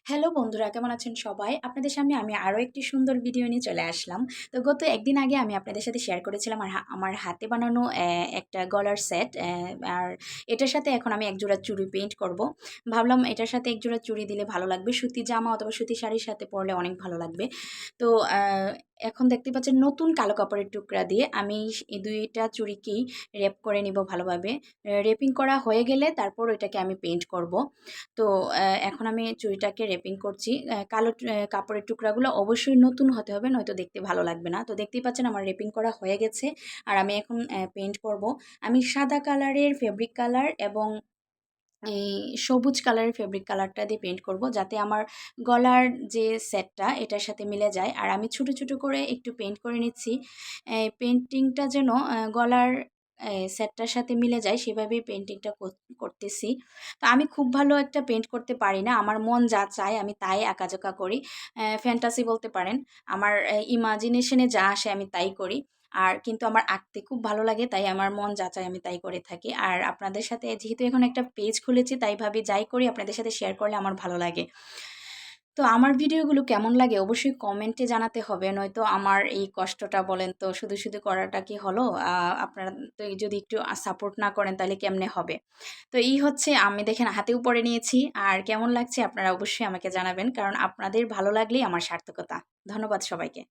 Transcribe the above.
Hello বন্ধুরা, কেমন আছেন সবাই? আপনাদের সামনে আমি আরও একটি সুন্দর ভিডিও নিয়ে চলে আসলাম। তো গত একদিন আগে আমি আপনাদের সাথে শেয়ার করেছিলাম আমার হাতে বানানো একটা গলার সেট। আর এটার সাথে এখন আমি একজোড়া চুড়ি পেইন্ট করব। ভাবলাম এটার সাথে একজোড়া চুড়ি দিলে ভালো লাগবে। সুতি জামা অথবা সুতি শাড়ির সাথে পরলে অনেক ভালো লাগবে। তো এখন দেখতে পাচ্ছেন নতুন কালো কাপড়ের টুকরা দিয়ে আমি এই ২ টা চুড়িকেই র‍্যাপ করে নিব ভালোভাবে। র‍্যাপিং করা হয়ে গেলে তারপর এটাকে আমি পেইন্ট করব। তো এখন আমি চুড়িটাকে র‍্যাপিং করছি। কালো কাপড়ের টুকরাগুলো অবশ্যই নতুন হতে হবে, নয়তো দেখতে ভালো লাগবে না। তো দেখতেই পাচ্ছেন আমার র‍্যাপিং করা হয়ে গেছে। আর আমি এখন পেইন্ট করব। আমি সাদা কালারের ফেব্রিক কালার এবং এই সবুজ কালারের ফেব্রিক কালারটা দিয়ে পেইন্ট করব, যাতে আমার গলার যে সেটটা এটার সাথে মিলে যায়। আর আমি ছোট, ছোট করে একটু পেইন্ট করে নিচ্ছি। পেইন্টিংটা যেন গলার সেটটার সাথে মিলে যায় সেভাবেই পেইন্টিংটা করতেছি। তো আমি খুব ভালো একটা পেইন্ট করতে পারি না। আমার মন যা চায় আমি তাই আঁকাঝোঁকা করি। ফ্যান্টাসি বলতে পারেন। আমার ইমাজিনেশনে যা আসে আমি তাই করি। আর কিন্তু আমার আঁকতে খুব ভালো লাগে, তাই আমার মন যা চায় আমি তাই করে থাকি। আর আপনাদের সাথে যেহেতু এখন একটা পেজ খুলেছি, তাই ভাবি যাই করি আপনাদের সাথে শেয়ার করলে আমার ভালো লাগে। তো আমার ভিডিওগুলো কেমন লাগে অবশ্যই কমেন্টে জানাতে হবে, নয়তো আমার এই কষ্টটা বলেন তো শুধু, শুধু করাটা কি হলো? আপনারা তো যদি একটু সাপোর্ট না করেন তাহলে কেমনে হবে? তো এই হচ্ছে আমি দেখেন হাতেও পড়ে নিয়েছি। আর কেমন লাগছে আপনারা অবশ্যই আমাকে জানাবেন। কারণ আপনাদের ভালো লাগলেই আমার সার্থকতা। ধন্যবাদ সবাইকে।